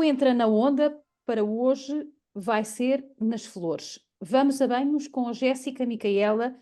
Entra na Onda para hoje vai ser nas flores. Vamos a banhos com a Jéssica Micaela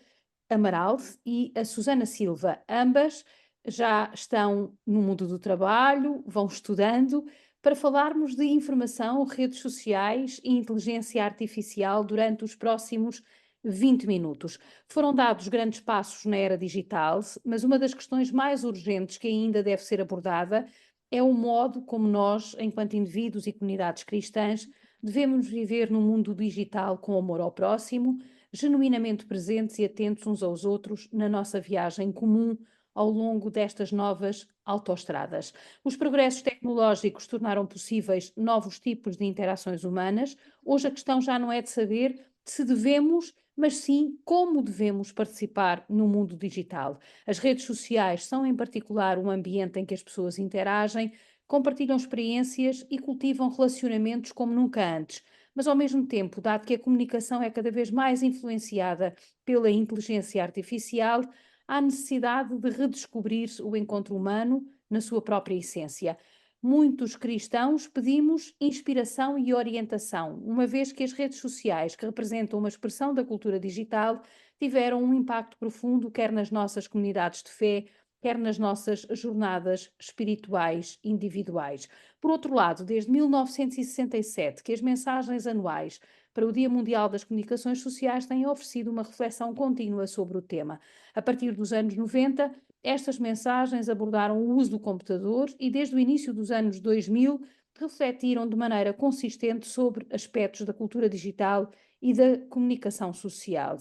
Amaral e a Susana Silva. Ambas já estão no mundo do trabalho, vão estudando, para falarmos de informação, redes sociais e inteligência artificial durante os próximos 20 minutos. Foram dados grandes passos na era digital, mas uma das questões mais urgentes que ainda deve ser abordada é o modo como nós, enquanto indivíduos e comunidades cristãs, devemos viver no mundo digital com amor ao próximo, genuinamente presentes e atentos uns aos outros na nossa viagem comum ao longo destas novas autoestradas. Os progressos tecnológicos tornaram possíveis novos tipos de interações humanas. Hoje a questão já não é de saber se devemos, mas sim como devemos participar no mundo digital. As redes sociais são, em particular, um ambiente em que as pessoas interagem, compartilham experiências e cultivam relacionamentos como nunca antes. Mas, ao mesmo tempo, dado que a comunicação é cada vez mais influenciada pela inteligência artificial, há necessidade de redescobrir o encontro humano na sua própria essência. Muitos cristãos pedimos inspiração e orientação, uma vez que as redes sociais, que representam uma expressão da cultura digital, tiveram um impacto profundo, quer nas nossas comunidades de fé, quer nas nossas jornadas espirituais individuais. Por outro lado, desde 1967, que as mensagens anuais para o Dia Mundial das Comunicações Sociais têm oferecido uma reflexão contínua sobre o tema. A partir dos anos 90, estas mensagens abordaram o uso do computador e, desde o início dos anos 2000, refletiram de maneira consistente sobre aspectos da cultura digital e da comunicação social.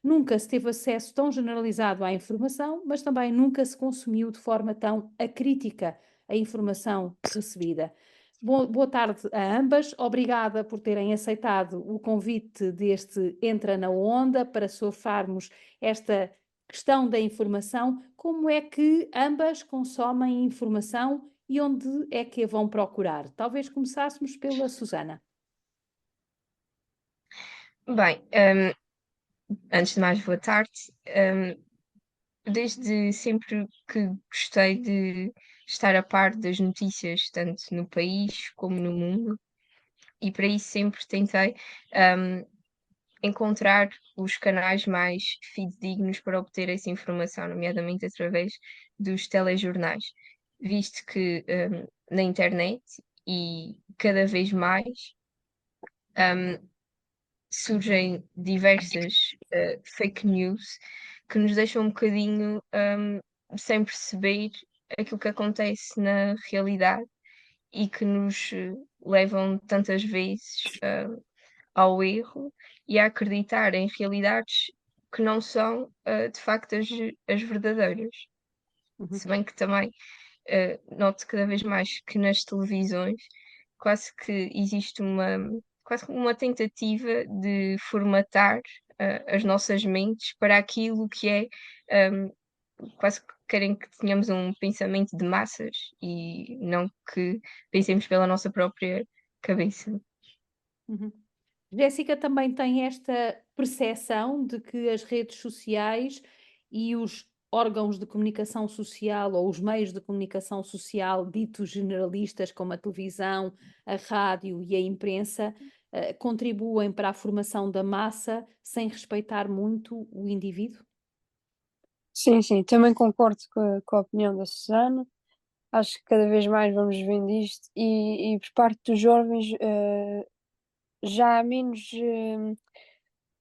Nunca se teve acesso tão generalizado à informação, mas também nunca se consumiu de forma tão acrítica a informação recebida. Boa tarde a ambas. Obrigada por terem aceitado o convite deste Entra na Onda para surfarmos esta questão da informação. Como é que ambas consomem informação e onde é que a vão procurar? Talvez começássemos pela Susana. Bem, antes de mais, boa tarde. Desde sempre que gostei de estar a par das notícias, tanto no país como no mundo, e para isso sempre tentei, hum, encontrar os canais mais fidedignos para obter essa informação, nomeadamente através dos telejornais, visto que, na internet e cada vez mais, hum, surgem diversas fake news que nos deixam um bocadinho sem perceber aquilo que acontece na realidade e que nos levam tantas vezes ao erro e a acreditar em realidades que não são de facto as verdadeiras. Uhum. Se bem que também noto cada vez mais que nas televisões quase que existe quase que uma tentativa de formatar as nossas mentes para aquilo que é, quase que querem que tenhamos um pensamento de massas e não que pensemos pela nossa própria cabeça. Uhum. Jéssica também tem esta percepção de que as redes sociais e os órgãos de comunicação social ou os meios de comunicação social ditos generalistas, como a televisão, a rádio e a imprensa, contribuem para a formação da massa sem respeitar muito o indivíduo? Sim, sim, também concordo com a opinião da Susana. Acho que cada vez mais vamos vendo isto e por parte dos jovens já há menos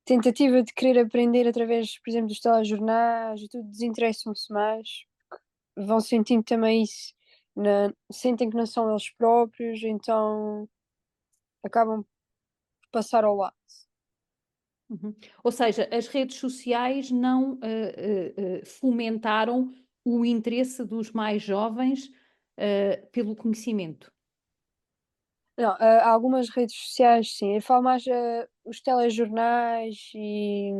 tentativa de querer aprender através, por exemplo, dos telejornais e tudo, desinteressam-se mais, vão sentindo também isso, sentem que não são eles próprios, então acabam por passar ao lado. Uhum. Ou seja, as redes sociais não fomentaram o interesse dos mais jovens pelo conhecimento. Não, algumas redes sociais, sim. Eu falo mais os telejornais e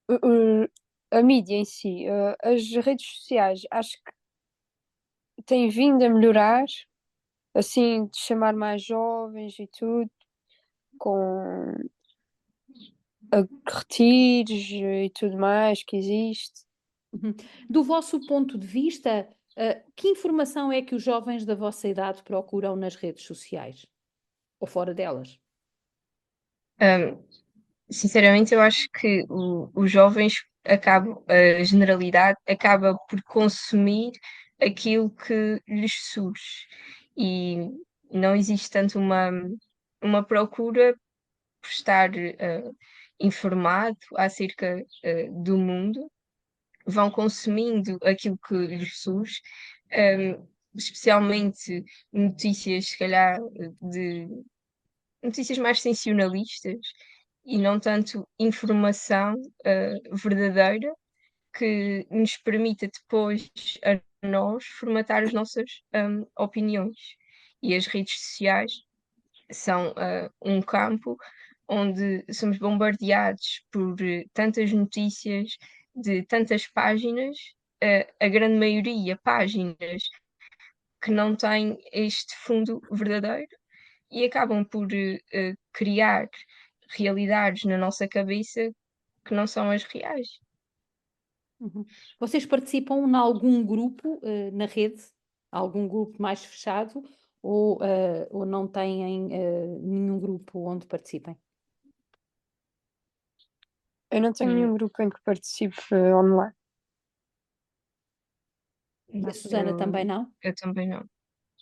o- a mídia em si. As redes sociais acho que têm vindo a melhorar, assim, de chamar mais jovens e tudo, com a retiros e tudo mais que existe. Uhum. Do vosso ponto de vista, Que informação é que os jovens da vossa idade procuram nas redes sociais? Ou fora delas? Hum, Sinceramente, eu acho que os jovens acabam, a generalidade acaba por consumir aquilo que lhes surge e não existe tanto uma procura por estar informado acerca do mundo, vão consumindo aquilo que lhes surge, especialmente notícias, se calhar, de notícias mais sensacionalistas e não tanto informação verdadeira que nos permita depois a nós formatar as nossas opiniões. E as redes sociais são um campo onde somos bombardeados por tantas notícias de tantas páginas, a grande maioria páginas que não têm este fundo verdadeiro e acabam por criar realidades na nossa cabeça que não são as reais. Uhum. Vocês participam em algum grupo na rede? Algum grupo mais fechado? Ou não têm nenhum grupo onde participem? Eu não tenho Hum, nenhum grupo em que participe online. E a não, Susana também não? eu também não.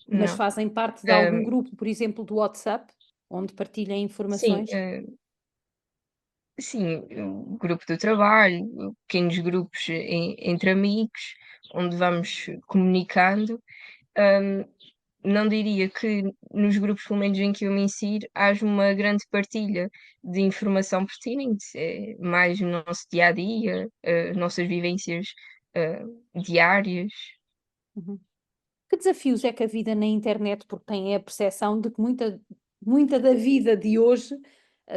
Mas Não. fazem parte de algum Hum, grupo, por exemplo, do WhatsApp, onde partilhem sim, informações? sim, o grupo do trabalho, pequenos grupos entre amigos, onde vamos comunicando. Hum, não diria que nos grupos, pelo menos em que eu me insiro, haja uma grande partilha de informação pertinente. É mais o nosso dia a dia, nossas vivências diárias. Uhum. Que desafios é que a vida na internet, porque tem a percepção de que muita da vida de hoje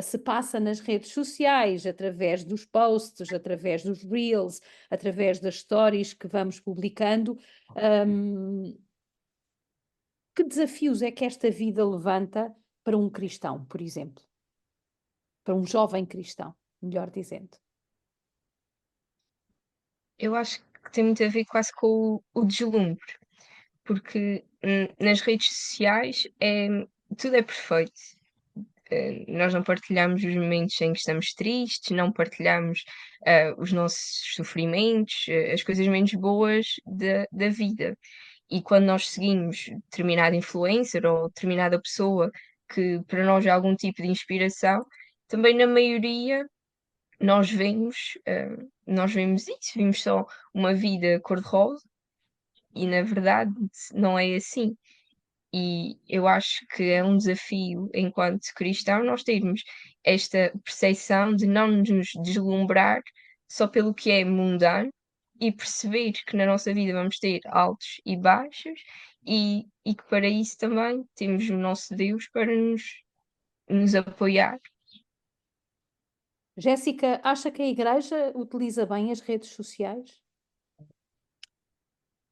se passa nas redes sociais, através dos posts, através dos reels, através das stories que vamos publicando. Hum, que desafios é que esta vida levanta para um cristão, por exemplo? Para um jovem cristão, melhor dizendo. Eu acho que tem muito a ver quase com o deslumbre, porque nas redes sociais tudo é perfeito. Nós não partilhamos os momentos em que estamos tristes, não partilhamos os nossos sofrimentos, as coisas menos boas da vida. E quando nós seguimos determinada influencer ou determinada pessoa que para nós é algum tipo de inspiração, também na maioria nós vemos isso, vimos só uma vida cor-de-rosa e na verdade não é assim. E eu acho que é um desafio, enquanto cristão, nós termos esta percepção de não nos deslumbrar só pelo que é mundano e perceber que na nossa vida vamos ter altos e baixos e que para isso também temos o nosso Deus para nos apoiar. Jéssica, acha que a Igreja utiliza bem as redes sociais?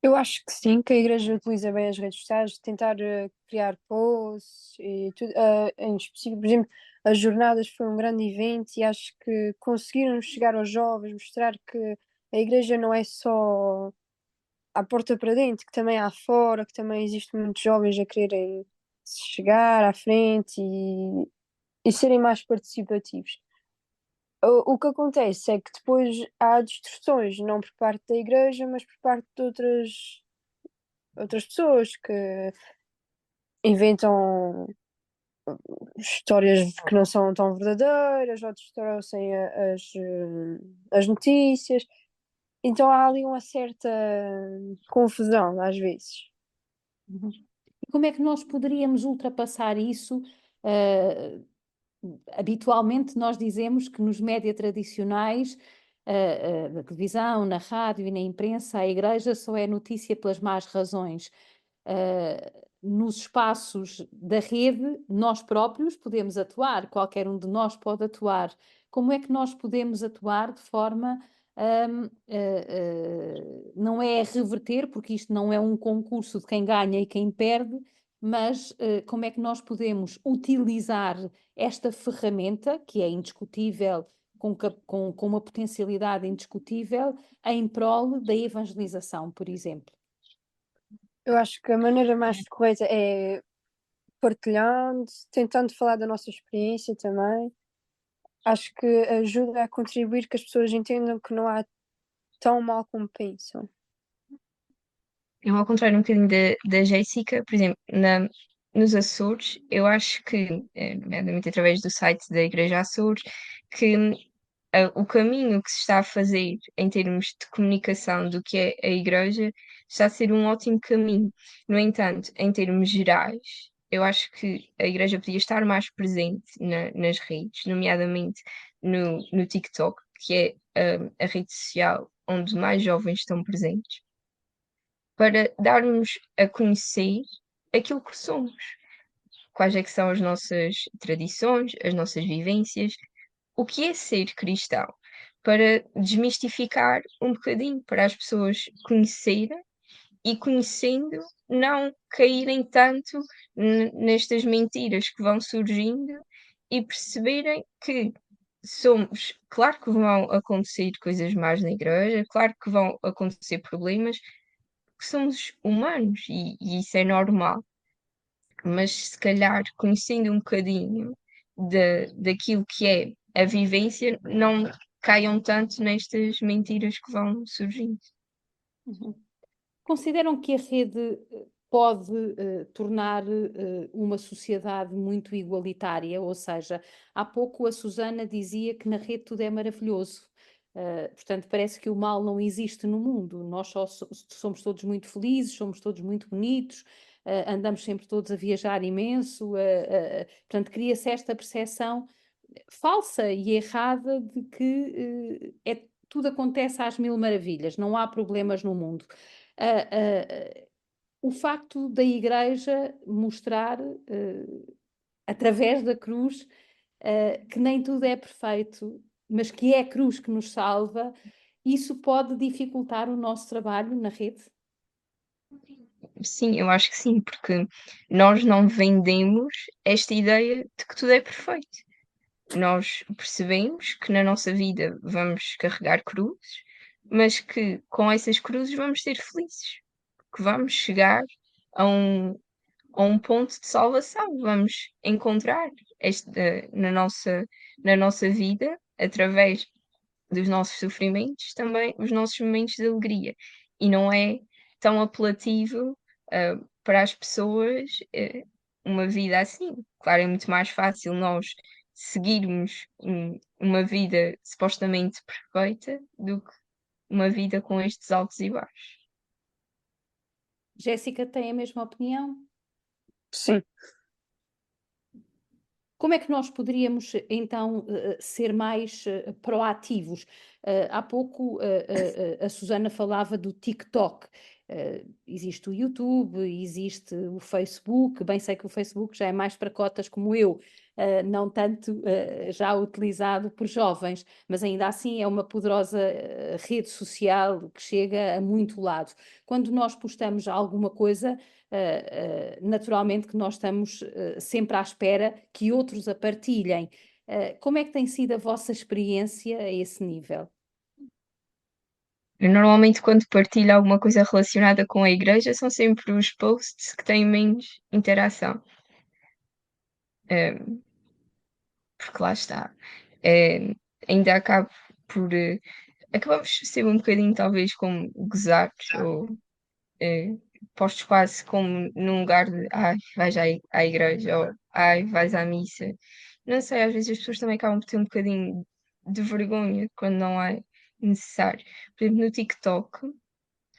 Eu acho que sim, que a Igreja utiliza bem as redes sociais, tentar criar posts e tudo, em específico, por exemplo, as jornadas foi um grande evento e acho que conseguiram chegar aos jovens, mostrar que a Igreja não é só à porta para dentro, que também há fora, que também existem muitos jovens a quererem chegar à frente e serem mais participativos. O que acontece é que depois há distorções, não por parte da Igreja, mas por parte de outras pessoas que inventam histórias que não são tão verdadeiras ou distorcem as notícias. Então há ali uma certa confusão às vezes. Uhum. E como é que nós poderíamos ultrapassar isso? Uh, Habitualmente nós dizemos que nos média tradicionais, na televisão, na rádio e na imprensa, a Igreja só é notícia pelas más razões. Nos espaços da rede, nós próprios podemos atuar, qualquer um de nós pode atuar. Como é que nós podemos atuar de forma não é a reverter, porque isto não é um concurso de quem ganha e quem perde, mas como é que nós podemos utilizar esta ferramenta, que é indiscutível, com uma potencialidade indiscutível, em prol da evangelização, por exemplo? Eu acho que a maneira mais correta é partilhando, tentando falar da nossa experiência também. Acho que ajuda a contribuir que as pessoas entendam que não há tão mal como pensam. Eu, ao contrário um bocadinho da Jéssica, por exemplo, nos Açores, eu acho que, nomeadamente através do site da Igreja Açores, que o caminho que se está a fazer em termos de comunicação do que é a Igreja está a ser um ótimo caminho. No entanto, em termos gerais, eu acho que a Igreja podia estar mais presente nas redes, nomeadamente no TikTok, que é a rede social onde mais jovens estão presentes, para darmos a conhecer aquilo que somos, quais é que são as nossas tradições, as nossas vivências, o que é ser cristão, para desmistificar um bocadinho, para as pessoas conhecerem e conhecendo, não caírem tanto nestas mentiras que vão surgindo e perceberem que somos, claro que vão acontecer coisas más na igreja, claro que vão acontecer problemas, que somos humanos e isso é normal, mas se calhar conhecendo um bocadinho daquilo que é a vivência, não caiam tanto nestas mentiras que vão surgindo. Uhum. Consideram que a rede pode tornar uma sociedade muito igualitária? Ou seja, há pouco a Susana dizia que na rede tudo é maravilhoso. Portanto, parece que o mal não existe no mundo. Nós só somos todos muito felizes, somos todos muito bonitos, andamos sempre todos a viajar imenso. Portanto, cria-se esta percepção falsa e errada de que tudo acontece às mil maravilhas, não há problemas no mundo. O facto da Igreja mostrar, através da cruz, que nem tudo é perfeito, mas que é a cruz que nos salva, isso pode dificultar o nosso trabalho na rede? Sim, eu acho que sim, porque nós não vendemos esta ideia de que tudo é perfeito. Nós percebemos que na nossa vida vamos carregar cruzes, mas que com essas cruzes vamos ser felizes, que vamos chegar a um ponto de salvação, vamos encontrar na nossa vida, através dos nossos sofrimentos, também os nossos momentos de alegria. E não é tão apelativo, para as pessoas, uma vida assim. Claro, é muito mais fácil nós seguirmos uma vida supostamente perfeita do que uma vida com estes altos e baixos. Jéssica tem a mesma opinião? Sim. Como é que nós poderíamos, então, ser mais proativos? Há pouco a Susana falava do TikTok. Existe o YouTube, existe o Facebook. Bem sei que o Facebook já é mais para cotas como eu, não tanto já utilizado por jovens, mas ainda assim é uma poderosa rede social que chega a muito lado. Quando nós postamos alguma coisa, naturalmente que nós estamos sempre à espera que outros a partilhem. Como é que tem sido a vossa experiência a esse nível? Eu normalmente, quando partilho alguma coisa relacionada com a igreja, são sempre os posts que têm menos interação. Eh, Porque lá está. Eh, Ainda acabo por. Acabamos sempre um bocadinho, talvez, como gozados ou eh, postos quase como num lugar de ai, vais à igreja ou ai, vais à missa. Não sei, às vezes as pessoas também acabam por ter um bocadinho de vergonha quando não é necessário. Por exemplo, no TikTok,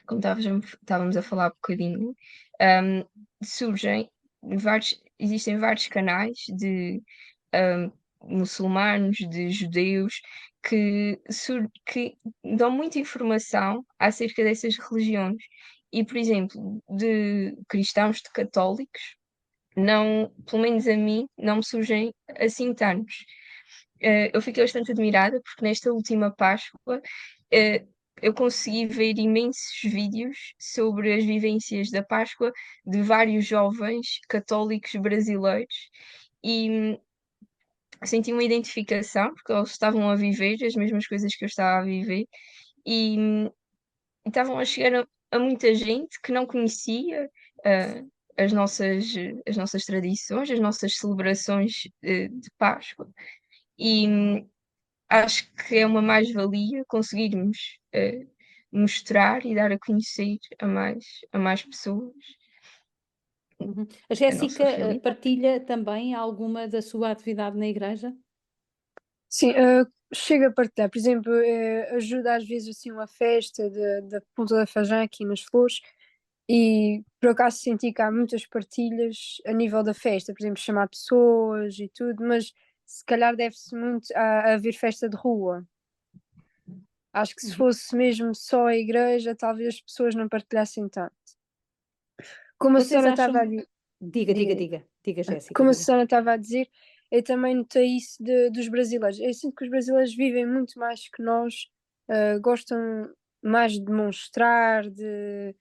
como estávamos a falar um bocadinho, hum, surgem existem vários canais de hum, muçulmanos, de judeus, que dão muita informação acerca dessas religiões. E, por exemplo, de cristãos, de católicos, não, pelo menos a mim, não me surgem assim tantos. Eu fiquei bastante admirada porque nesta última Páscoa eh, eu consegui ver imensos vídeos sobre as vivências da Páscoa de vários jovens católicos brasileiros e senti uma identificação porque eles estavam a viver as mesmas coisas que eu estava a viver e estavam a chegar a muita gente que não conhecia as nossas tradições, as nossas celebrações de Páscoa. E acho que é uma mais-valia conseguirmos mostrar e dar a conhecer a mais pessoas Uhum. A a nossa Jéssica, realidade. partilha também alguma da sua atividade na igreja? Sim, chego a partilhar. Por exemplo, ajuda às vezes assim uma festa da Ponta da Fajã aqui nas Flores e por acaso senti que há muitas partilhas a nível da festa, por exemplo, chamar pessoas e tudo, mas se calhar deve-se muito a haver festa de rua. Acho que se Uhum. fosse mesmo só a igreja, talvez as pessoas não partilhassem tanto. Como a Vocês Susana estava a acham? dizer, Diga, diga, diga, diga. diga. Diga, Jéssica, Como a diga. Susana estava a dizer, eu também notei isso dos brasileiros. Eu sinto que os brasileiros vivem muito mais que nós, gostam mais de demonstrar, de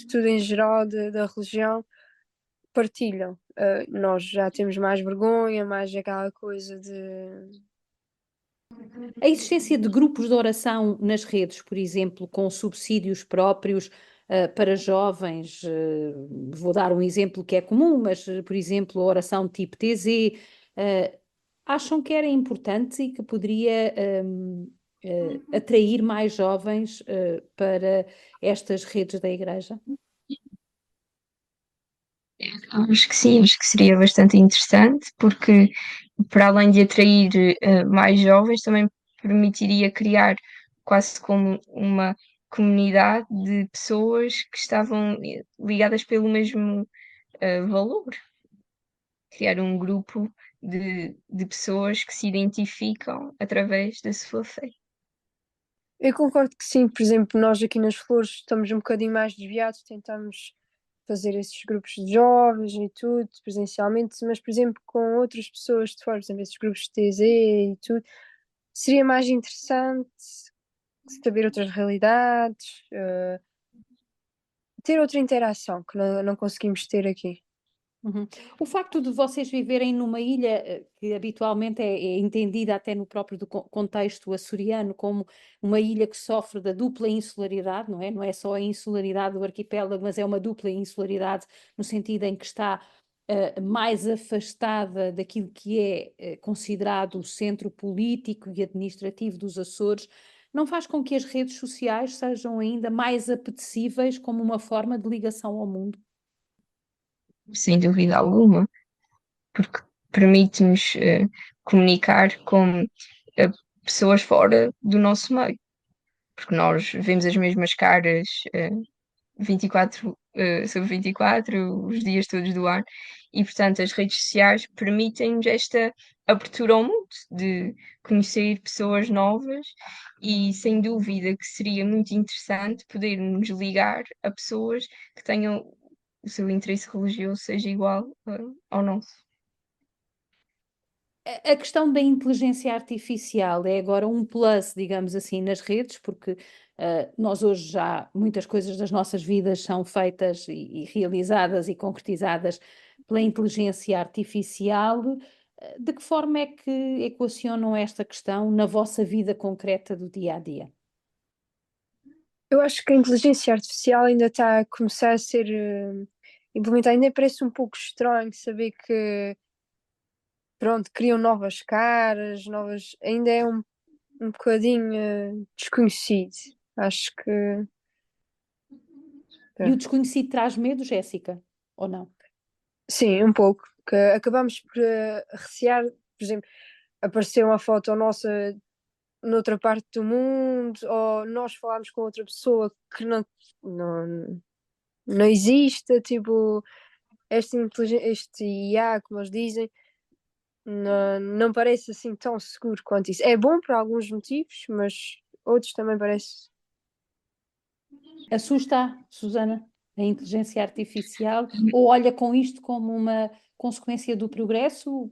tudo em geral, da religião, partilham. Nós já temos mais vergonha, mais aquela coisa de. A existência de grupos de oração nas redes, por exemplo, com subsídios próprios, para jovens, vou dar um exemplo que é comum, mas, por exemplo, a oração tipo TZ, acham que era importante e que poderia, atrair mais jovens, para estas redes da igreja? Acho que sim, acho que seria bastante interessante, porque para além de atrair mais jovens, também permitiria criar quase como uma comunidade de pessoas que estavam ligadas pelo mesmo valor. Criar um grupo de pessoas que se identificam através da sua fé. Eu concordo que sim, por exemplo, nós aqui nas Flores estamos um bocadinho mais desviados, tentamos fazer esses grupos de jovens e tudo, presencialmente, mas, por exemplo, com outras pessoas de fora, por exemplo, esses grupos de TZ e tudo, seria mais interessante saber outras realidades, ter outra interação que não conseguimos ter aqui. Uhum. O facto de vocês viverem numa ilha, que habitualmente é entendida até no próprio contexto açoriano como uma ilha que sofre da dupla insularidade, não é? Não é só a insularidade do arquipélago, mas é uma dupla insularidade no sentido em que está mais afastada daquilo que é considerado o centro político e administrativo dos Açores, não faz com que as redes sociais sejam ainda mais apetecíveis como uma forma de ligação ao mundo? Sem dúvida alguma, porque permite-nos comunicar com pessoas fora do nosso meio, porque nós vemos as mesmas caras 24 sobre 24, os dias todos do ano, e portanto as redes sociais permitem-nos esta abertura ao mundo, de conhecer pessoas novas, e sem dúvida que seria muito interessante podermos ligar a pessoas que tenham o seu interesse religioso seja igual ao nosso. A questão da inteligência artificial é agora um plus, digamos assim, nas redes, porque nós hoje já muitas coisas das nossas vidas são feitas e realizadas e concretizadas pela inteligência artificial. De que forma é que equacionam esta questão na vossa vida concreta do dia a dia? Eu acho que a inteligência artificial ainda está a começar a ser implementada, ainda parece um pouco estranho saber que, pronto, criam novas caras, novas. Ainda é um bocadinho desconhecido. Acho que. E o Pronto. desconhecido traz medo, Jéssica, ou não? Sim, um pouco. Que acabamos por recear, por exemplo, aparecer uma foto nossa noutra parte do mundo, ou nós falarmos com outra pessoa que não, não existe, tipo, este IA, como eles dizem, não parece assim tão seguro quanto isso. É bom por alguns motivos, mas outros também parece. Assusta, Susana, a inteligência artificial, ou olha com isto como uma consequência do progresso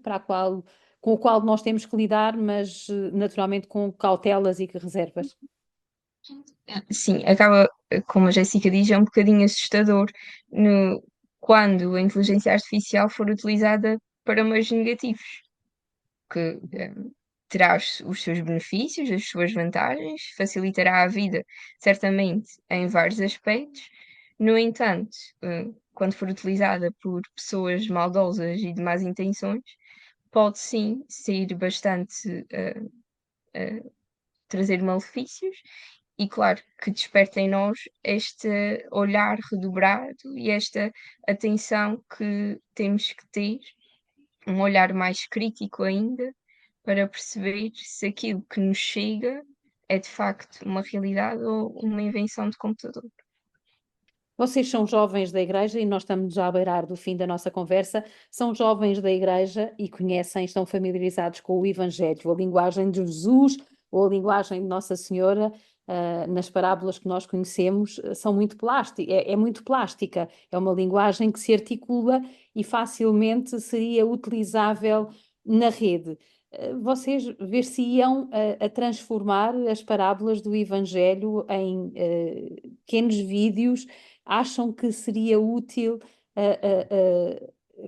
com o qual nós temos que lidar, mas naturalmente com cautelas e reservas? Sim, acaba, como a Jéssica diz, é um bocadinho assustador quando a inteligência artificial for utilizada para meios negativos, que terá os seus benefícios, as suas vantagens, facilitará a vida, certamente, em vários aspectos. No entanto, quando for utilizada por pessoas maldosas e de más intenções, pode sim ser bastante trazer malefícios e claro que desperta em nós este olhar redobrado e esta atenção que temos que ter, um olhar mais crítico ainda, para perceber se aquilo que nos chega é de facto uma realidade ou uma invenção de computador. Vocês são jovens da igreja e nós estamos já a beirar do fim da nossa conversa. São jovens da igreja e conhecem, estão familiarizados com o Evangelho, a linguagem de Jesus ou a linguagem de Nossa Senhora, nas parábolas que nós conhecemos, são muito plástica, é muito plástica. É uma linguagem que se articula e facilmente seria utilizável na rede. Vocês ver-se-iam a transformar as parábolas do Evangelho em pequenos vídeos. Acham que seria útil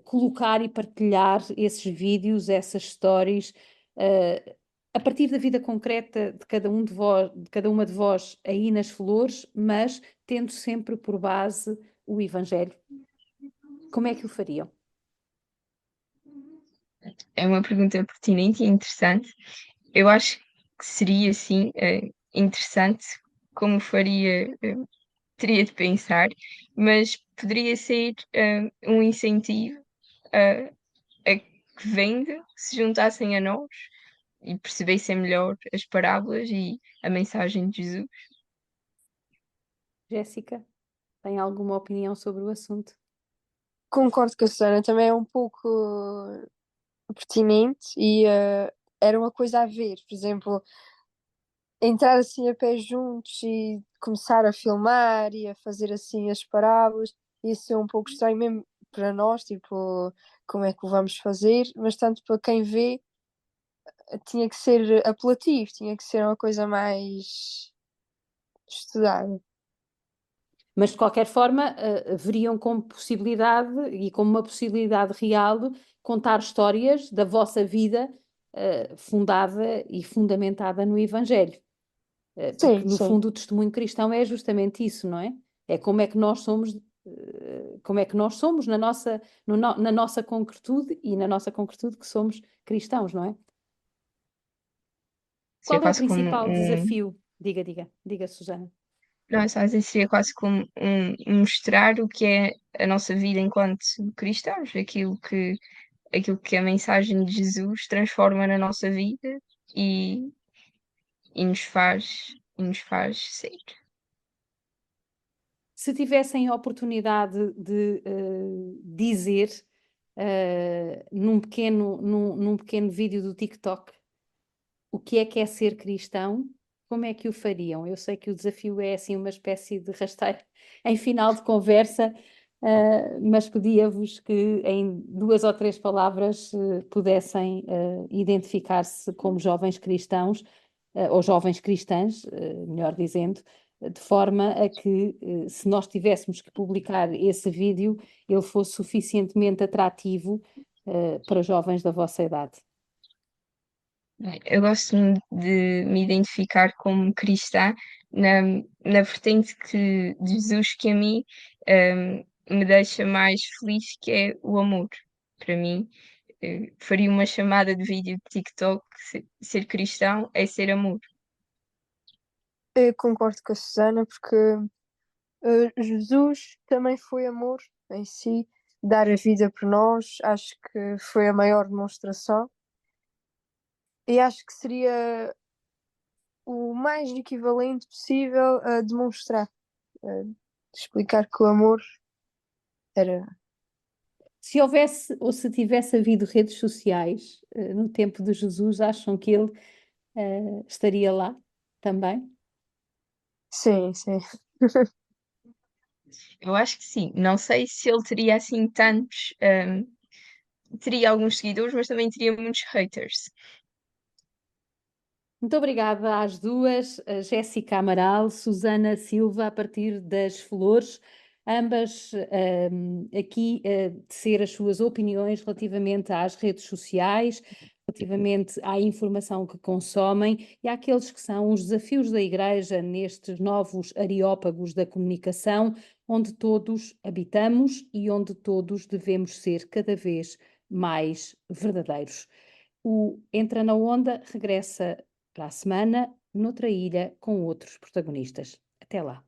colocar e partilhar esses vídeos, essas stories, a partir da vida concreta de cada um de vós, de cada uma de vós aí nas Flores, mas tendo sempre por base o Evangelho? Como é que o fariam? É uma pergunta pertinente e interessante. Eu acho que seria, sim, interessante, como faria, teria de pensar, mas poderia ser um incentivo a que venda se juntassem a nós e percebessem melhor as parábolas e a mensagem de Jesus. Jéssica, tem alguma opinião sobre o assunto? Concordo com a Susana, também é um pouco pertinente e era uma coisa a ver, por exemplo, entrar assim a pé juntos e começar a filmar e a fazer assim as parábolas, ia ser um pouco estranho mesmo para nós, tipo, como é que o vamos fazer, mas tanto para quem vê, tinha que ser apelativo, tinha que ser uma coisa mais estudada. Mas de qualquer forma, veriam como possibilidade e como uma possibilidade real contar histórias da vossa vida, fundada e fundamentada no Evangelho. Porque Sim, no sim. fundo o testemunho cristão é justamente isso, não é? É como é que nós somos, como é que nós somos na nossa, na nossa concretude e na nossa concretude que somos cristãos, não é? Seria Qual é o quase como principal desafio? Diga, Susana. não, só dizer, seria quase como mostrar o que é a nossa vida enquanto cristãos, aquilo que a mensagem de Jesus transforma na nossa vida e, e nos faz ser. Se tivessem a oportunidade de dizer num pequeno vídeo do TikTok o que é ser cristão, como é que o fariam? Eu sei que o desafio é assim uma espécie de rasteiro em final de conversa, mas pedia-vos que em 2 ou 3 palavras pudessem identificar-se como jovens cristãos, ou jovens cristãs, melhor dizendo, de forma a que, se nós tivéssemos que publicar esse vídeo, ele fosse suficientemente atrativo, para jovens da vossa idade. Bem, eu gosto de me identificar como cristã na vertente de Jesus que a mim me deixa mais feliz, que é o amor. Para mim, faria uma chamada de vídeo de TikTok, ser cristão é ser amor. Eu concordo com a Susana porque Jesus também foi amor em si, dar a vida por nós, acho que foi a maior demonstração e acho que seria o mais equivalente possível a demonstrar, a explicar que o amor era. Se houvesse ou se tivesse havido redes sociais, no tempo de Jesus, acham que ele, estaria lá também? Sim, sim. Eu acho que sim. Não sei se ele teria assim tantos. Teria alguns seguidores, mas também teria muitos haters. Muito obrigada às duas, a Jéssica Amaral, Susana Silva, a partir das Flores, ambas aqui tecer as suas opiniões relativamente às redes sociais, relativamente à informação que consomem e àqueles que são os desafios da Igreja nestes novos areópagos da comunicação, onde todos habitamos e onde todos devemos ser cada vez mais verdadeiros. O Entra na Onda regressa para a semana, noutra ilha, com outros protagonistas. Até lá.